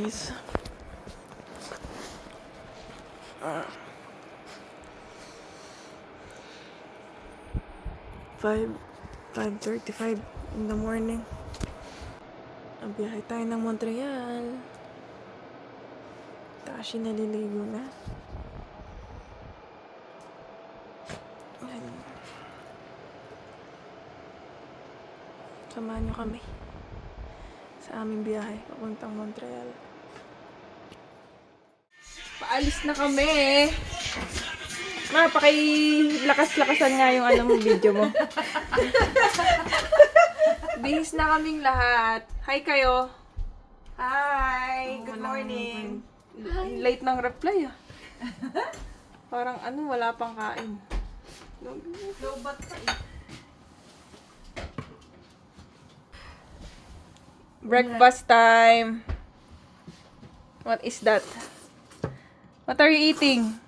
guys. 5:35 in the morning. Ang biyahe tayo ng Montreal. Tashi naliligo na. Ayan. Samahan nyo kami sa aming biyahe papuntang Montreal. Paalis na kami. Ma, pakilakas-lakasan nga yung video mo. Bihis na kaming lahat. Hi kayo. Hi. Good morning. Late ng reply ah. Parang wala pang kain. Lobat pa eh. Breakfast time. What is that? What are you eating?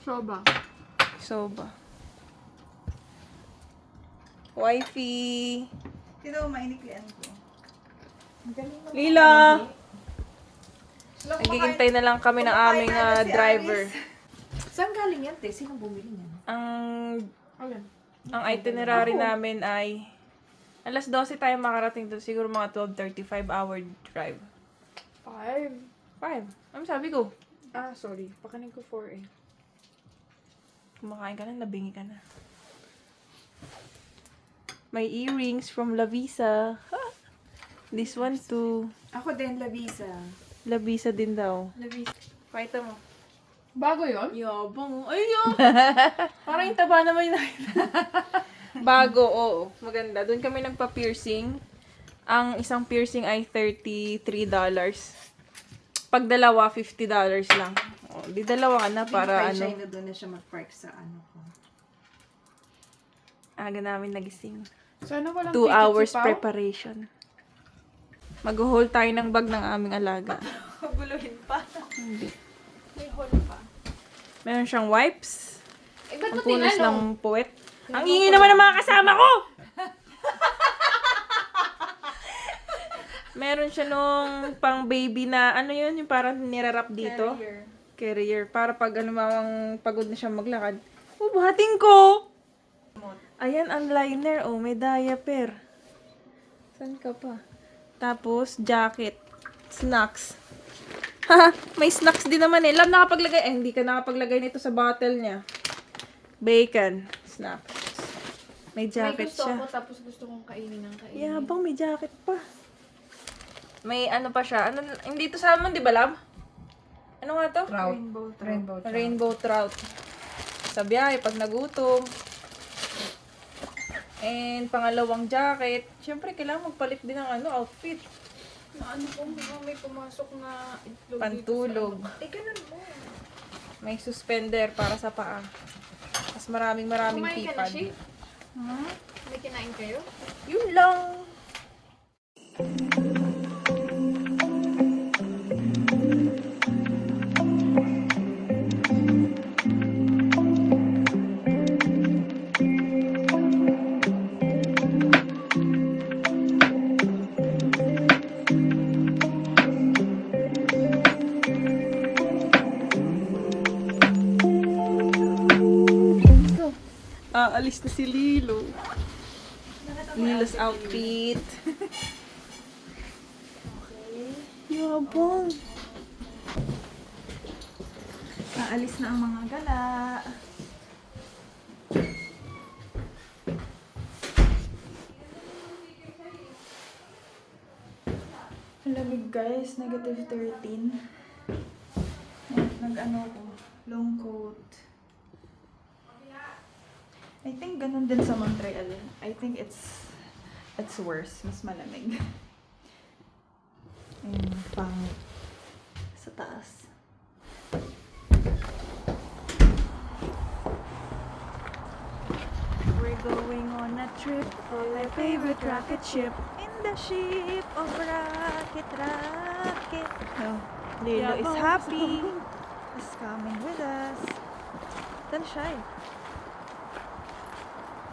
Soba. Soba. Wifey. Sino mainiklian ko? Lila. Naghihintay na lang kami ng aming driver. Saan galing yan, te? Sino bumili niyan? Ang itinerary namin ay alas 12 tayo makarating doon. Siguro mga 12:35-hour drive. 5. 5. Ano sabi ko? Ah, sorry. Pakanin ko 4 eh. Kumakain ka na, nabingi ka na. May earrings from Lavisa. This one too. Ako din, Lavisa. Lavisa din daw. Lavisa. Pakita mo. Bago yun? Yabang. Ay, parang yung taba naman yun. Bago, oo. Maganda. Doon kami nagpa-piercing. Ang isang piercing ay $33. Pag dalawa, $50 lang. O, di dalawa ka na para Siya na doon na siya mag-park sa ko. Aga namin nagising. Sana walang 2 hours preparation. Mag-hold tayo ng bag ng aming alaga. Guluhin pa. Hindi. May hole pa. Meron siyang wipes. Eh, ba't Ang mo punas tinanong? ng puwet. Ang ingay naman ng mga kasama ko! Meron siya nung pang baby na, yun, yung parang nirarap dito. Carrier. Para pag mawang pagod na siya maglakad. Buhating ko! Ayan, ang liner. Oh, may diaper. Saan ka pa? Tapos, jacket. Snacks. Haha, may snacks din naman eh. Love, nakapaglagay. Hindi ka nakapaglagay nito sa bottle niya. Bacon. Snacks. May jacket May gusto siya. ko, tapos gusto kong kainin ng kainin. Yabang, may jacket pa. May pa siya. Hindi to salmon, di ba, love? Ano nga to? Trout. Rainbow trout. Sa biyahe, pag nagutom. And pangalawang jacket. Siyempre, kailangan magpalit din ng outfit. Na ko, may pumasok na itlog Pantulog. dito sa ganun mo. May suspender para sa paa. Tapos maraming Kumain ka na, tipad. Shay? May kinain kayo? Yun lang. Aalis na si Lilo. Lilo's outfit. Yabang. Aalis na ang mga gala. Ang lamig guys, -13. Nag-ano ko, long coat. I think ganun din sa Montreal. I think it's worse. Mas malamig. Ayun, pangit. Sa taas. We're going on a trip on my favorite rocket ship. In the ship of rocket. Oh, Lilo is happy. Is coming with us. Then shy.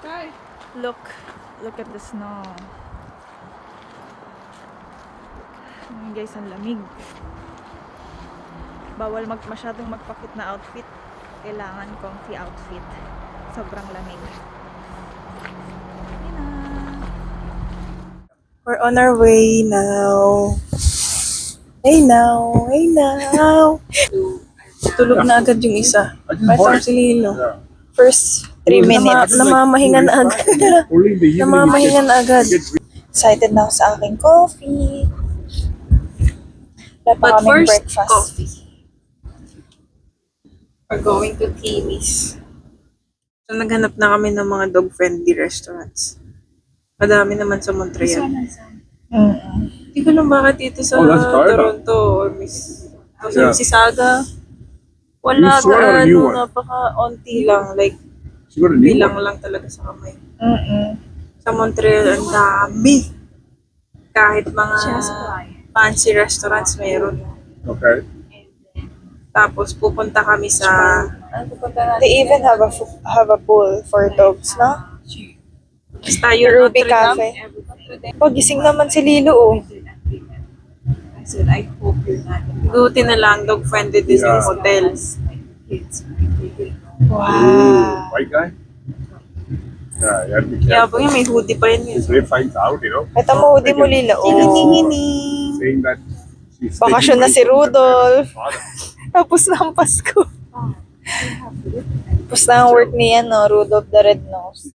Hi. Look at the snow. Ngayon guys, ang lamig. Bawal masyadong magpakit na outfit. Kailangan comfy outfit. Sobrang lamig. Ayun na. We're on our way now. Hey now, hey now. Tulog na agad yung isa. Parang si Lilo. First 3 minutes. Namamahinga na agad. Namamahinga na agad. Excited na ako sa aking coffee. Wala pa kaming breakfast. coffee. We're going to Timmy's. So, naghanap na kami ng mga dog-friendly restaurants. Madami naman sa Montreal. Hindi ko lang bakit dito sa Oh, that's Florida. Toronto or sa Mississauga. Wala You saw a new one. napaka-onti lang. Like, She got a new bilang one. lang talaga sa kamay. Sa Montreal, ang dami. Kahit mga fancy restaurants meron. Okay. Tapos pupunta kami sa They even have a pool for dogs, no? basta yung Ruby Notre Dame. Cafe. Pagising naman si Lilo, oh. Buti na lang dog-friendly Disney Yeah. hotels. Wow. White guy? Yeah, you have to be Kaya careful. po may hoodie pa yun. If they find out, Ito mo, di mo Lilo, oh. saying that she's Bakasyon taking na si away from the Rudolph. father. Tapos na ang Pasko. Tapos na ang work ni Rudolph the Red-Nosed.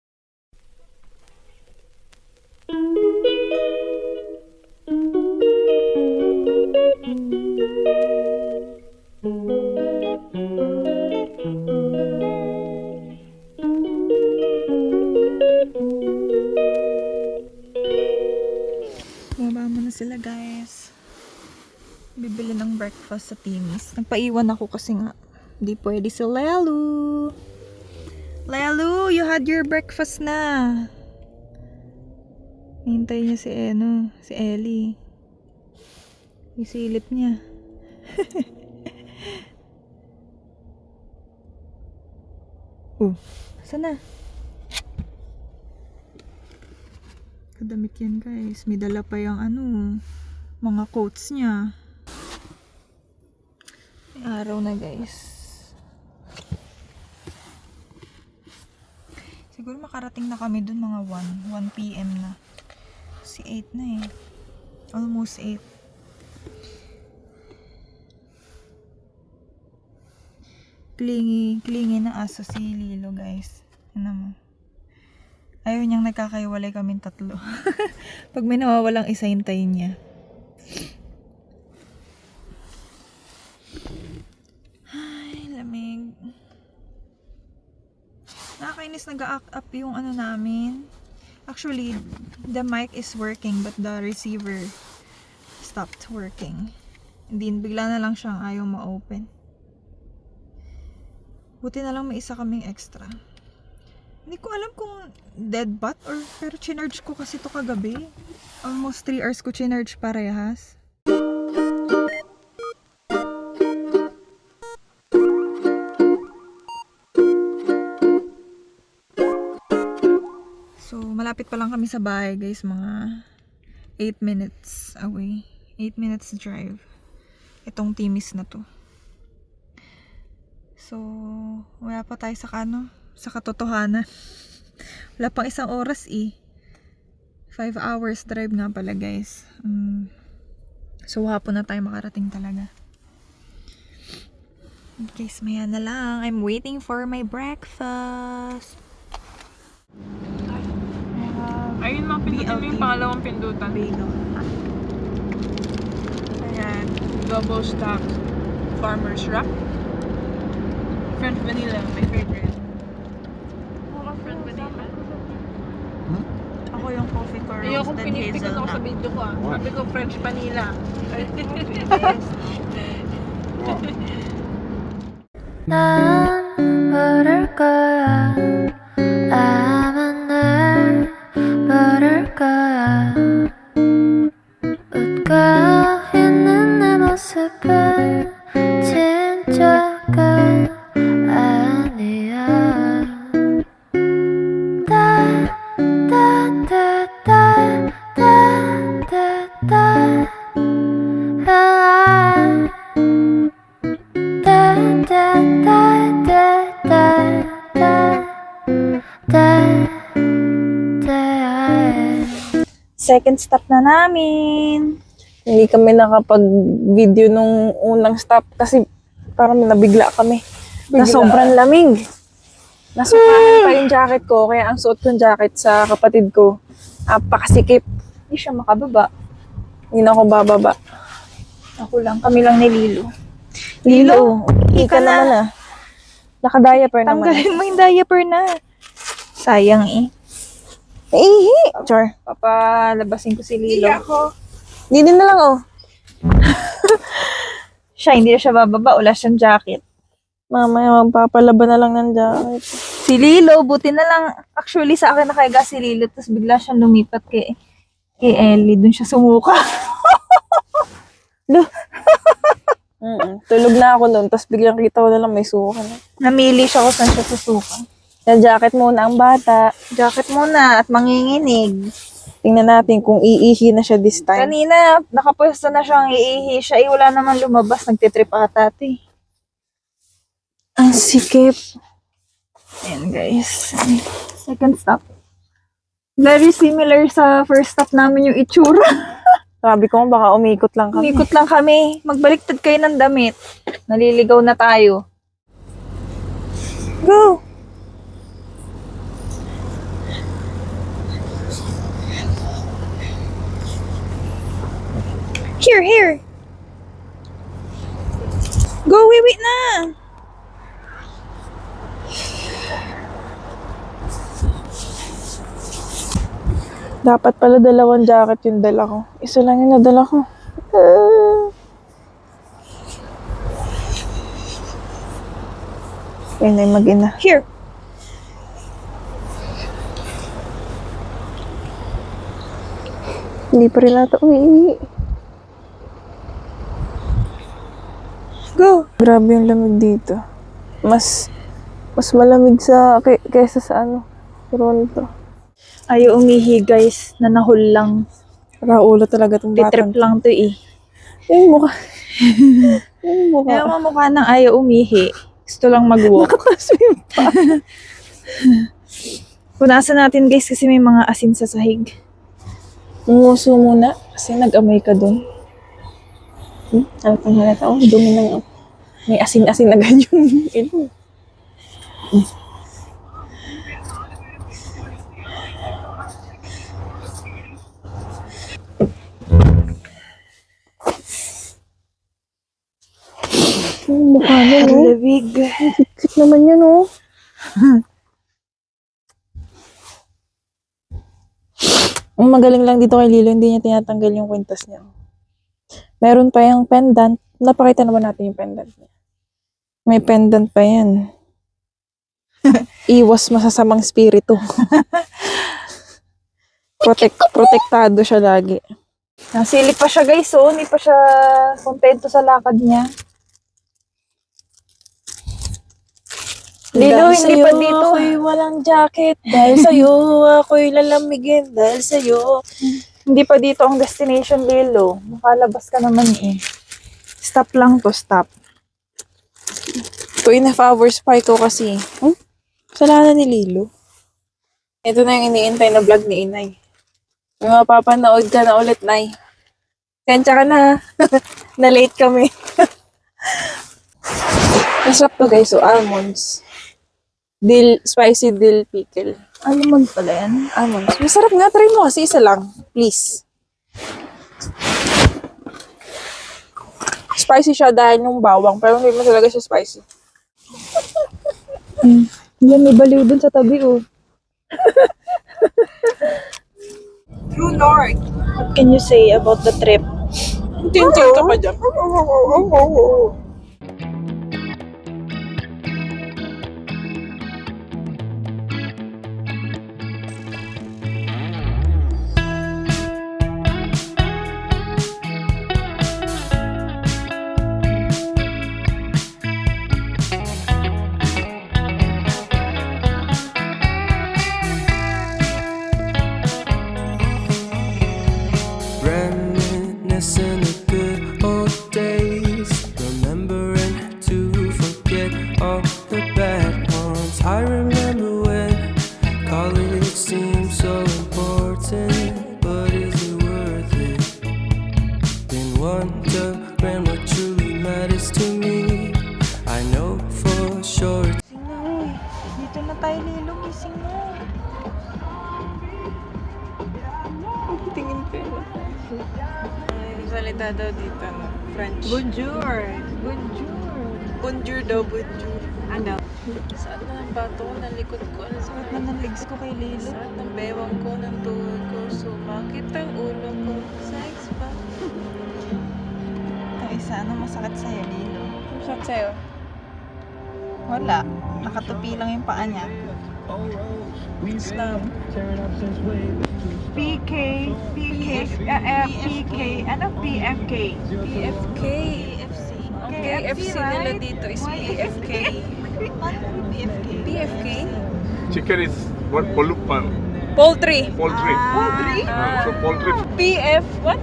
Baba mo na sila, guys. Bibili ng breakfast sa Timmy's. Nagpaiwan ako kasi nga hindi pwede si Lelu. Lelu, you had your breakfast na. Hintay niya si Ellie. Isilip niya. Saan na? Kadamit yan, guys. May dala pa yung mga coats niya. May araw na, guys. Siguro makarating na kami dun mga 1 PM na. Si 8 na eh. Almost 8. Clingy na aso si Lilo, guys. Ano mo? Ayaw niyang nagkakaiwalay kaming tatlo. Pag may nawawalang isa, hintayin niya. Ay, lamig. Nakakainis, nag-act up yung namin. Actually, the mic is working but the receiver stopped working. Hindi, bigla na lang siyang ayaw ma-open. Buti na lang may isa kaming extra. Hindi ko alam kung dead bat or pero chinarge ko kasi to kagabi. Almost 3 hours ko chinarge parehas. So, malapit pa lang kami sa bahay, guys. Mga 8 minutes away. 8 minutes drive. Itong Timmy's na to. So, wala pa tayo sa katotohanan. Wala pang 1 oras 5 hours drive nga pala, guys. So, hapon na tayo makarating talaga. Guys, maya na lang. I'm waiting for my breakfast. Ayun, mapindutin mo yung pangalawang pindutan. Bagel. Ayan. Double stack farmer's wrap. French vanilla, my favorite. French vanilla. Ako yung coffee ko Ayoko roasted pinipikon ako sa hazelnut. video ko Sabi ko French vanilla. 난 부를 거야 아마 날 부를 거야 웃고 있는 내 모습은 진짜가 아니야 따따따따따따따 Second stop na namin. Hindi kami nakapag-video nung unang stop kasi parang nabigla kami. Na sobrang lamig. Nasukahan pa yung jacket ko, kaya ang suot kong jacket sa kapatid ko, pakasikip. Hindi siya makababa. Hindi na ako bababa. Ako lang, kami lang ni Lilo. Lilo, ika ika na. naman ah. Naka-diaper naman. Tanggalin mo yung diaper na. Sayang eh. Ihi! Char. Papalabasin ko si Lilo. Hindi din na lang oh. Siya, hindi na siya bababa. Wala siyang jacket. Mamaya magpapalaban na lang ng jacket. Si Lilo, buti na lang. Actually, sa akin nakaiga si Lilo. Tapos bigla siya lumipat kay Ellie. Doon siya sumuka. Tulog na ako noon, tapos biglang kita ko na lang may suka na. Namili siya kung saan siya susuka. Yung jacket muna ang bata. Jacket muna at manginginig. Tingnan natin kung iihi na siya this time. Kanina, nakapwesto na siyang iihi siya. Wala naman lumabas. Nagtitrip ata ito eh. Ang sikip. Ayan guys. Second stop. Very similar sa first stop namin yung itsura. Sabi ko baka umikot lang kami. Umikot lang kami. Magbaliktad kayo ng damit. Naliligaw na tayo. Go! Here. Go, wait na. Dapat pala 2 jacket yung dala ko. Isa lang yung nadala ko. Ayun na yung mag-ina. Here. Hindi pa rin nata umiihi. Go. Grabe yung lamig dito. Mas malamig sa kaysa sa Toronto. Ayaw umihi guys. Nanahol lang. Raulo talaga itong batang. Titrip lang to eh. Yung mukha. Yung mukha. Kaya mamukha nang ayaw umihi. Gusto lang mag-walk. Nakaswim pa. Punasan natin guys kasi may mga asin sa sahig. Nguso muna kasi nag-amay ka dun. Halatang halata. Oh, dumi ng may asin-asin agad yung ilong. Yung mukha niya, no? Lamig. Kit naman yan, no? Ang magaling lang dito kay Lilo, hindi niya tinatanggal yung kwintas niya. Meron pa yung pendant. Napakita naman natin yung pendant niya. May pendant pa yan. Iwas masasamang spirito. Protektado siya lagi. Nasilip pa siya guys, so hindi pa siya kontento sa lakad niya. Lilo, Dahil hindi sa'yo, pa dito. ako'y walang jacket. Dahil sa'yo, ako'y lalamigin. Dahil sa'yo. Hindi pa dito ang destination, Lilo. Makalabas ka naman eh. Stop lang to, stop. 2.5 hours pa ito kasi. Kasalanan ni Lilo. Ito na yung iniintay na vlog ni Inay. Kung mapapanood ka na ulit, Nay. Kensya ka na. Na-late kami. Masarap to guys. So, almonds. Spicy dill pickle. Almond pala yan. Almonds. Masarap nga. Try mo kasi isa lang. Please. Spicy siya dahil yung bawang. Pero hindi mo talaga siya spicy. Yan, may baliw dun sa tabi, oh. True Lord. What can you say about the trip? Tintin ka pa dyan. Reminiscing of good old days. Remember tayo, Lilo. Gising na. Tingin ko. Salita daw dito, no? French. Bonjour. Bonjour. Bonjour daw, bonjour. Ano? Saan na ang bato ko? Nalikod ko. Ano sa Sakit na ng legs ko kay Lilo. Saan ng bewang ko, ng tuhod ko. Sumakit ang ulo ko. Sex pa. Ito isa, ano masakit sa'yo, Lilo? Masakit sa'yo? Wala. Nakatupi lang yung paa niya. Snap. PK, ano PFK? PFK. KFC. Ang KFC, KFC nila right? dito is PFK. PFK. PFK? Chicken is what? Poultry. Poultry. Poultry. Poultry? So poultry. PF, what?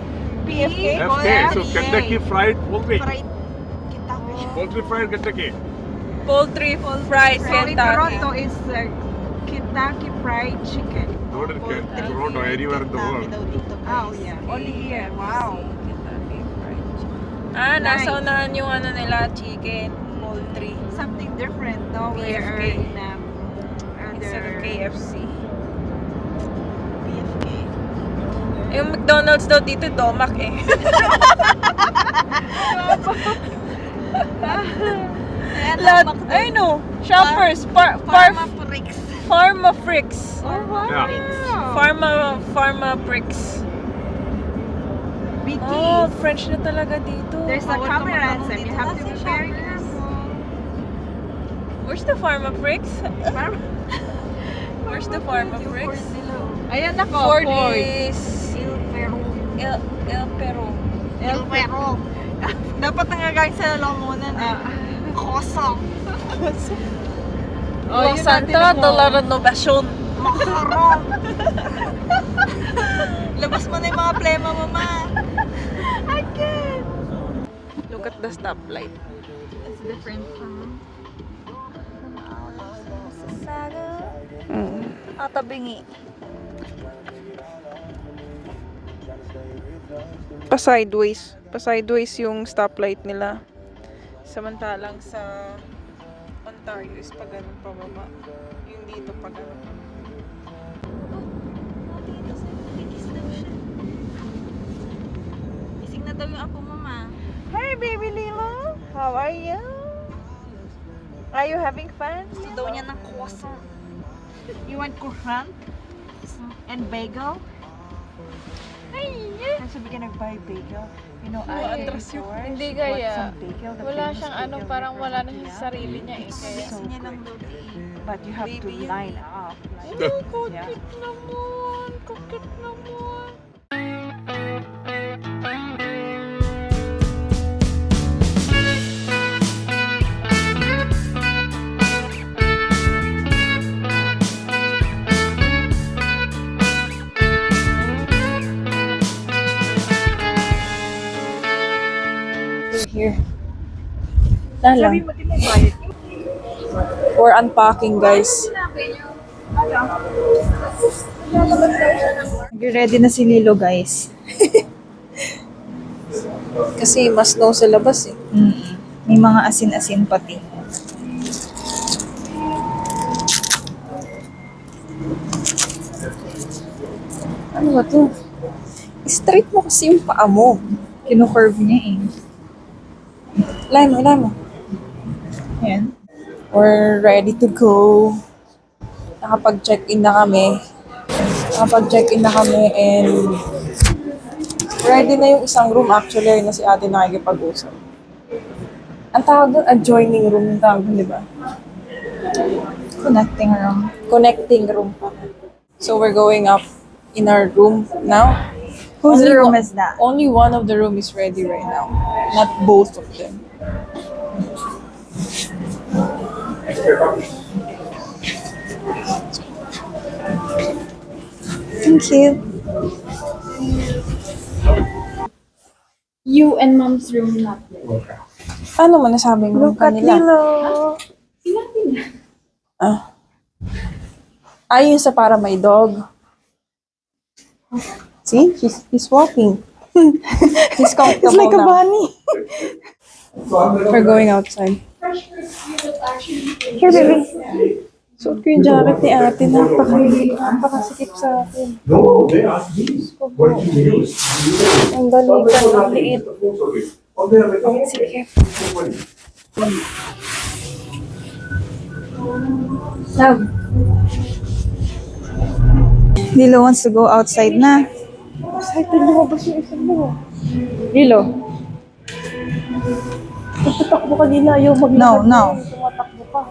PFK? FK. So Kentucky Fried Poultry. Fried. Kita ko. Poultry Fried Kentucky. Poultry fried Sorry, Kentucky. Toronto is Kentucky Fried Chicken. Not in Toronto, anywhere in the world. Oh yeah, only here. Wow. Kentucky fried chicken. Ah, nasa Nice. unahan yung ano nila, chicken, poultry. Something different, no? We PFK. are in Instead of other KFC. PFK. Yung McDonald's daw dito, Domac eh. Lahat, ay no, Shoppers, Pharmafrix. Pharmafrix. Yeah. Pharmafrix. BT. Oh, French na talaga dito. There's a Bawal ka camera magtanong and dito you have to sa be very Shoppers. careful. Where's the Pharmafrix? Where's the Pharmafrix? Ayan ako, Ford Ford. is El Perro. El Perro. Dapat nangagaling sa lalamunan eh. Kosong. Oh, yun Santa natin de ako. la Renovación. Makarong. Labas mo na yung mga plema mo, ma. Look at the stoplight. It's different from Atabingi. Pa-sideways. Pa-sideways yung stoplight nila. Samantalang sa Ontario is pag ganun pababa. Yung dito pag ganun. Ising na daw yung apo mo, ma. Hi, baby Lilo. How are you? Are you having fun? Gusto daw niya ng croissant. You want croissant and bagel? Kasi we can buy bagel. You know, I atras yun. Hindi kaya. Bagel, the Wala famous siyang bagel ano, in parang wala na Korea. siya sa sarili niya eh. Kaya, Gusto niya lang daw i- But you have to Baby, line up. Yeah. naman, kakit naman. We're here. Lang. We're unpacking, guys. Ready na si Lilo, guys. Kasi mas snow sa labas eh. May mga asin-asin pati. Ano ba to? Straight mo kasi yung paa mo. Kino-curve niya eh. Ilay mo. Ayan. We're ready to go. Nakapag-check-in na kami. And ready na yung isang room actually na si ate nakikipag-usap. Ang tawag doon, adjoining room yung tawag doon, di ba? Connecting room. Connecting room pa. So we're going up in our room now. Whose Only room one- is that? Only one of the room is ready right now. Not both of them. Thank you. You and mom's room not there. Paano mo nasabing room Look at kanila? Lilo. Ayun sa para may dog. See? He's walking. He's comfortable It's like a now. bunny. We're going outside. Here, baby. Suot ko yung jacket ni ate. Napakasikip sa akin. Ang balikan, ang liit. Ang sikip. Love. Lilo wants to go outside na. Excited lumabas yung isang mo. Lilo. Tumatakbo ka nila. Ayaw maglakad. No. Tumatakbo ka.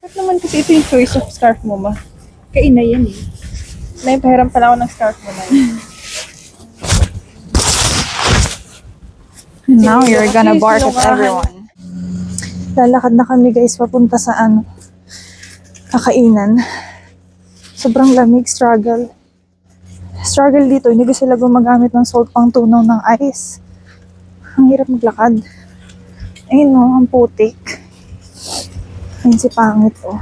Bakit naman kasi ito yung choice of scarf mo ba? Kaina yan eh. May pahiram pala ako ng scarf mo na yun. Now you're gonna bark at everyone. Lalakad na kami guys papunta sa kakainan. Sobrang lamig, struggle. Struggle dito, hindi ko sila gumagamit ng salt pang tunaw ng ice. Ang hirap maglakad. Ayun no, ang putik. Ayun si pangit oh.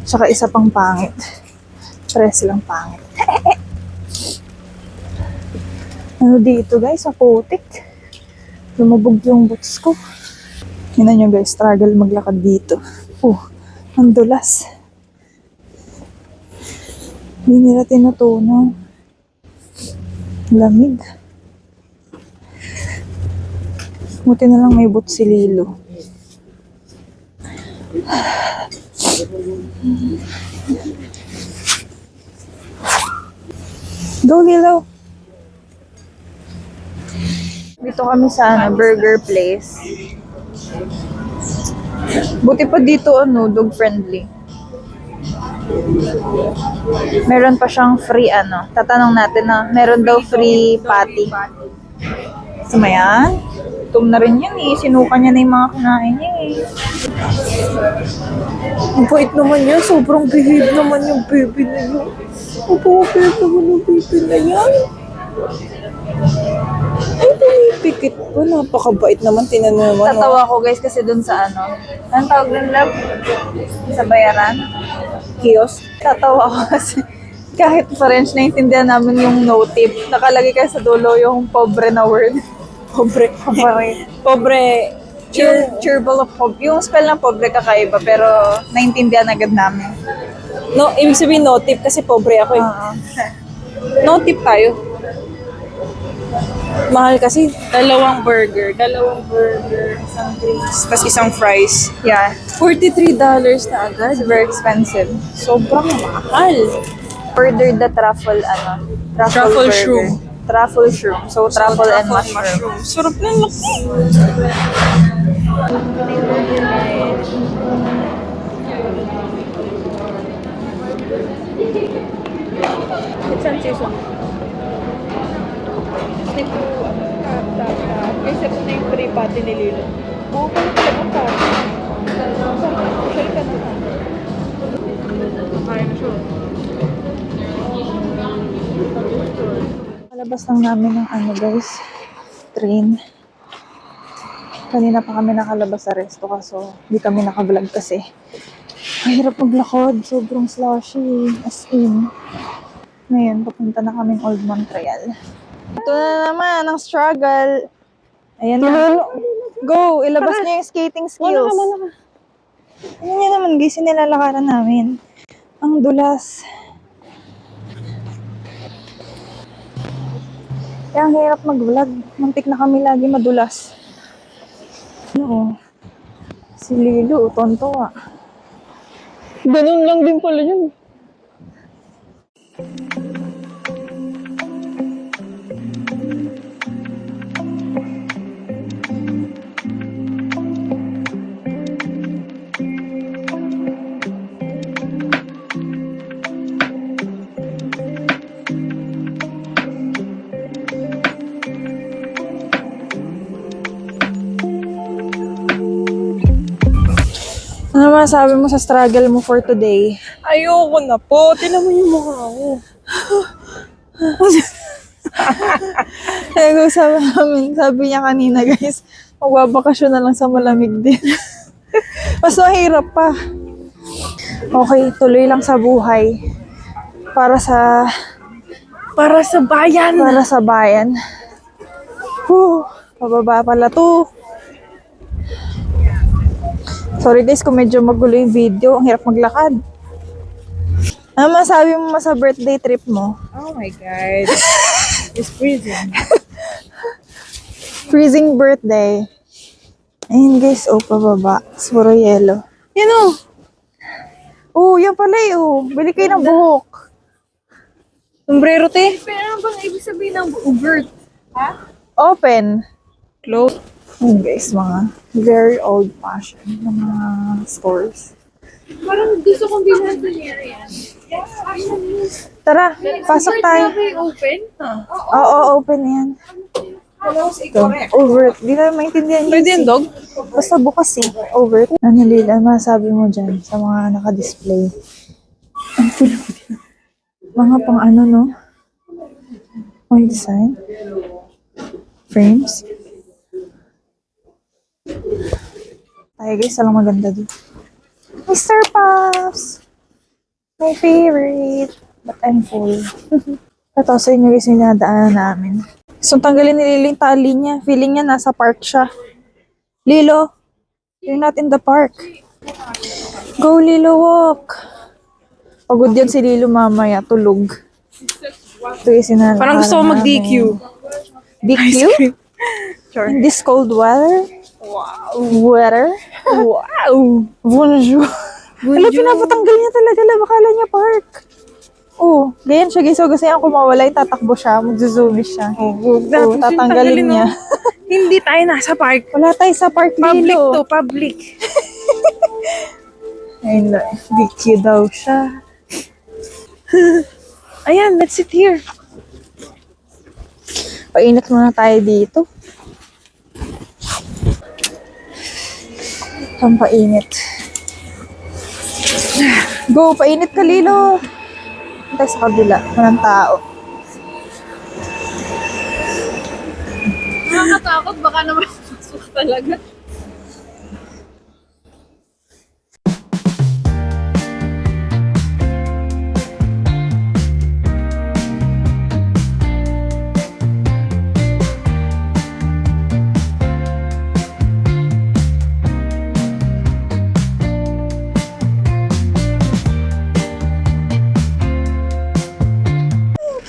Tsaka isa pang pangit. Pares silang pangit. Ano dito guys, ang putik. Lumabog yung boots ko. Tingnan nyo guys, struggle maglakad dito. Ang dulas. Hindi nila tinutunaw. Lamig. Buti na lang may boots si Lilo. Go Lilo! Dito kami sa burger place. Buti pa dito dog friendly. Meron pa siyang free tatanong natin na meron daw free patty. Gusto mo yan? Gutom na rin yan eh. Sinuka niya na yung mga kinain niya eh. Ang bait naman yan. Sobrang behave naman yung baby na yun. Ang bait naman yung baby na yan. Ay, pinipikit ko. Napakabait naman. Tinan mo naman. Tatawa ko guys kasi dun sa anong tawag din love? Sa bayaran? Kiosk. Tatawa ko kasi kahit French, naintindihan namin yung no tip. Nakalagay kasi sa dulo yung pobre na word. Pobre. Pobre. Cheerful of pobre. Yung spell ng pobre kakaiba pero naintindihan agad namin. No, ibig sabihin no tip kasi pobre ako eh. No tip tayo. Mahal kasi. Dalawang burger, isang drinks, tapos isang fries. Yeah, $43 na agad. it's very expensive. Sobrang mahal. Ordered the truffle Truffle burger. shroom. Truffle shroom. So, truffle and mushroom. Sarap na laki. It's on season. Kasi ito, kasi ito na yung free patty ni Lilo. Oo, pala pala ng patty. Social ka naman. Kaya na siya. Palabas lang namin ng guys, train. Kanina pa kami nakalabas sa resto kaso hindi kami nakablog kasi mahirap maglakad, sobrang slushy, as in. Ngayon, papunta na kaming Old Montreal. Ito na naman, ang struggle. Ayan na. Go! Ilabas niyo yung skating skills. Ano niya naman guys, nilalakaran namin. Ang dulas. Kaya ang hirap mag-vlog. Muntik na kami lagi madulas. Si Lilo, tonto ah. Ganun lang din pala yun. Ano masabi mo sa struggle mo for today? Ayoko na po. Tinan mo yung mukha ko. Sabi niya kanina guys, magbabakasyon na lang sa malamig din. Mas mahirap pa. Okay, tuloy lang sa buhay. Para sa bayan. Para sa bayan. Pababa pala to. Sorry guys kung medyo magulo yung video. Ang hirap maglakad. Ano masabi mo sa birthday trip mo? Oh my God. It's freezing. Freezing birthday. Ayun guys, pababa. Puro yelo. Yan o. Oh, yan pala Bili kayo ng buhok. Sombrero, te. Pero ano bang ibig sabihin ng Uber? Open. Close. Ayun guys, mga very old-fashioned na mga stores. Parang gusto kong bilhan doon yan. Tara, pasok tayo. Open? Oo, open yan. Ito, overt. Di na maintindihan yun. Pwede yung dog? Basta bukas overt. Ano Lila, masabi mo dyan sa mga naka-display? Ang full. Mga pang ano, no? Pang design? Frames? Tayo guys, alang maganda dito. Mr. Puffs! My favorite. But I'm full. Ito sa inyo guys, yung dinadaanan namin. So, tanggalin ni Lilo yung tali niya. Feeling niya nasa park siya. Lilo, you're not in the park. Go, Lilo, walk. Pagod yan si Lilo mamaya, tulog. Ito yung sinalakaran Parang gusto ko mag-DQ. DQ? Sure. In this cold weather? Wow. Weather? Wow. Bonjour. Alam, pinapatanggal niya talaga. Bakala niya park. Oh, ganyan siya guys. So, kasi ako mawala yung tatakbo siya. Mag-zoom siya. Oh, tatanggalin niya. Hindi tayo nasa park. Wala tayo sa park, Public Lilo. to, public. Ayun na. DQ daw siya. Ayan, let's sit here. Painit muna tayo dito. Ang painit. Go, painit ka, Lilo. Tayo sa kabila. Walang tao. Nakakatakot, baka naman pasok talaga.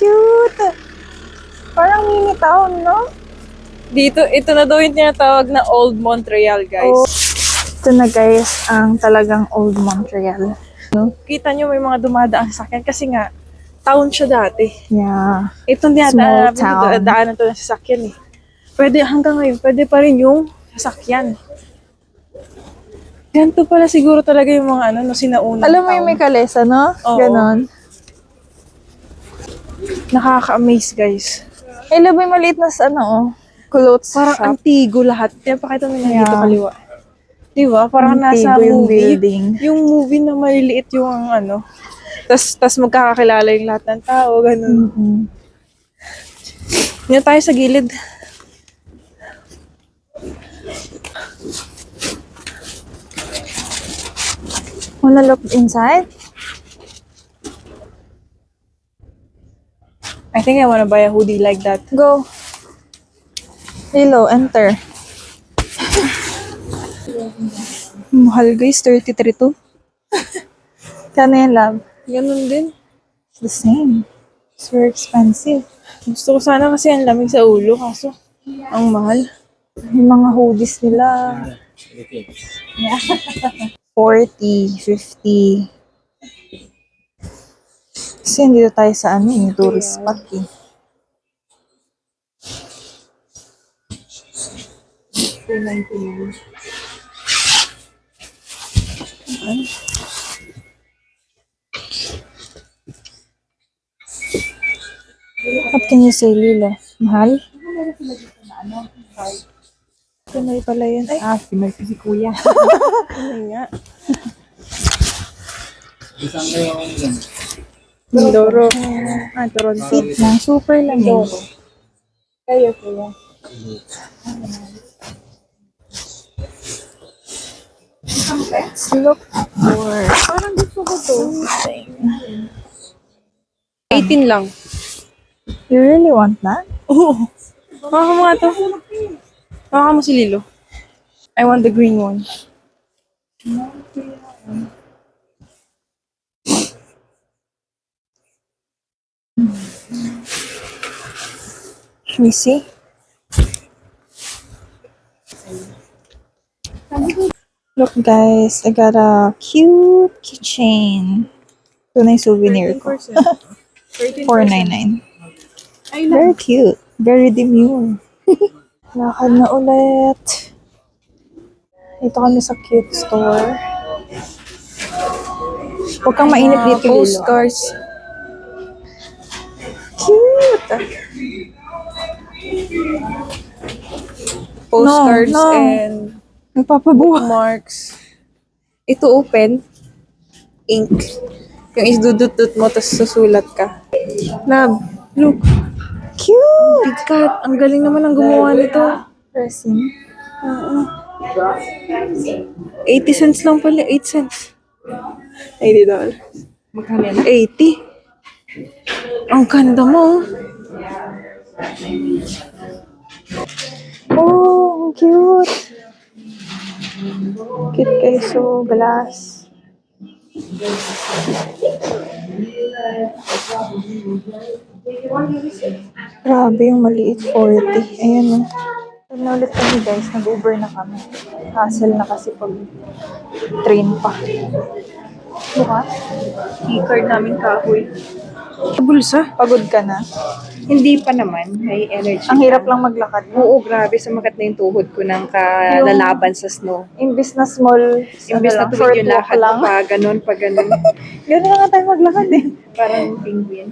Cute! Parang mini town, no? Dito, ito na daw yung tinatawag na Old Montreal, guys. Oh. Ito na guys, ang talagang Old Montreal. No? Kita nyo may mga dumadaan sa sasakyan kasi nga, town siya dati. Yeah. Itong Small dinadaanan town. daanan to ng sasakyan eh. Pwede hanggang ngayon, pwede pa rin yung sasakyan. Ganito pala siguro talaga yung mga ano, no, sinaunang Alam mo town. yung may kalesa, no? Oo. Ganon. Nakaka-amaze, guys. Alam mo yung maliit na clothes Parang shop. antigo lahat. Kaya pakita mo na Yeah. dito kaliwa. Diba? Parang nasa Antigo yung movie. building. Yung movie na maliliit yung ano. Tas magkakakilala yung lahat ng tao. Ganun. Mm-hmm. Yan tayo sa gilid. Wanna look inside? I think I wanna buy a hoodie like that. Go. Lilo, enter. Mahal guys, 33 to. Kano yan, love? Ganun din. It's the same. It's very expensive. Gusto ko sana kasi ang lamig sa ulo. Kaso, ang mahal. Yung mga hoodies nila. 40, 50. Kasi dito tayo sa yung tourist spot eh. What can you say, Lilo? Mahal? Pinoy pala yun. Ay, Pinoy si Kuya. ano nga. Mindoro. Toronto. Seat lang, super lang yun. Kayo, kuya. Let's look for Parang gusto ko to. 18 lang. You really want that? Oo. Baka mo nga to. Baka mo si Lilo. I want the green one. me see. Look guys, I got a cute keychain. Ito na yung souvenir ko. 499. Very cute. Very demure. Lakad na ulit. Ito kami sa cute store. Huwag kang mainit dito, Lilo. Postcards. Cute! Postcards No. and Nagpapabuha. marks. Ito open. Ink. Yung isdudut-dut mo, tapos susulat ka. Love, look. Cute! Bigat. Ang galing naman ang gumawa nito. Resin. 80 cents lang pala. 8 cents. $80. Magkano yan? 80. Ang ganda mo. Oh, cute! Cute queso, glass. Grabe yung maliit, 40. Ayan o. Ayan na ulit kami guys, nag-Uber na kami. Hassle na kasi pag train pa. Buka? E-card namin kahoy. Bulsa? Pagod ka na? Hindi pa naman. May energy. Ang hirap lang maglakad. Oo, grabe. Sumagat na yung tuhod ko ng kalalaban sa snow. Imbis na small, Imbes na short tuwid yung walk lakad lang. mo, pa ganun, pa ganun. Gano'n na nga tayo maglakad eh. Parang penguin.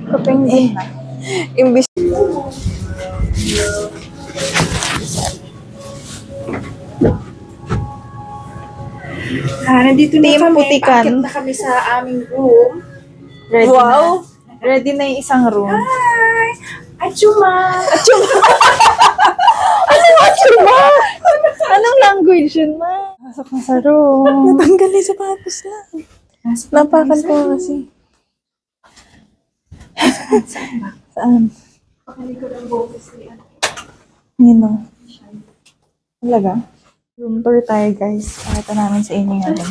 Kapengin na. Imbis. Nandito na Team kami. Putikan. Paakit na kami sa aming room. Ready Wow! na. Ready na yung isang room. Hi! Achuma! Anong language yun, ma? Pasok na sa room. Natanggal na yung sapatos lang. Napakan ko kasi. Saan? Yun o. Talaga? Room tour tayo, guys. Pakita namin sa inyo yung ano.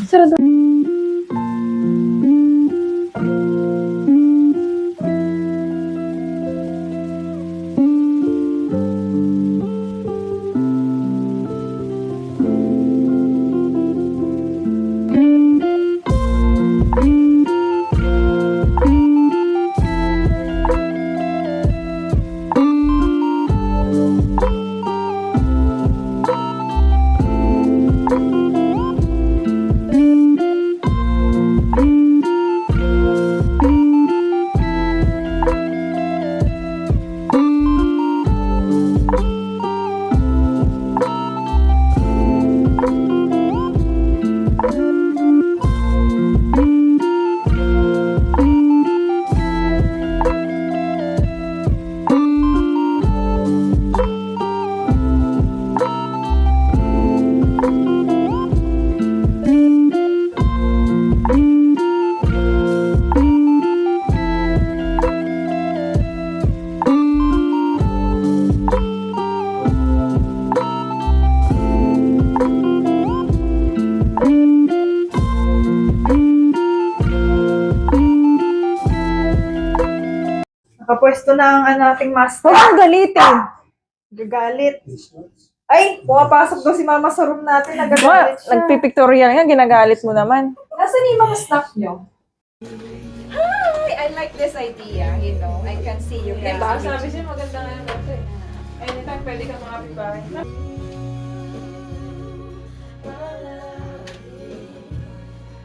Nakapwesto na ang ating master. Huwag kang galitin! Gagalit. Ay, pumapasok daw si mama sa room natin. Nagagalit siya. Nagpipictorial nga, ginagalit mo naman. Nasaan yung mga staff nyo? I like this idea, you know. I can see you guys. Diba? Sabi siya maganda nga yung dati. Anytime pwede ka makapit bahay.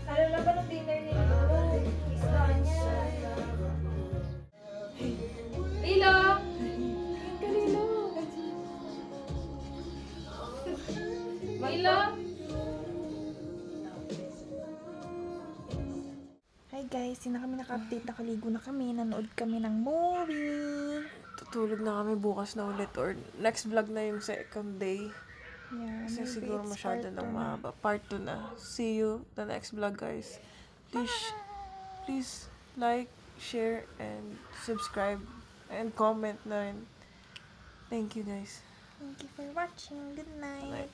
Ano na ba ng dinner ninyo? Isla niya. Lilo! Ka, Lilo! Lilo! Hi guys, hindi na kami naka-update. Nakaligo na kami. Nanood kami ng movie. Tutulog na kami bukas na ulit or next vlog na yung second day. Yeah, Kasi maybe siguro it's masyado part nang two na. mahaba. Part 2 na. See you the next vlog, guys. Please like, share, and subscribe. And comment na rin. Thank you, guys. Thank you for watching. Good night. Night.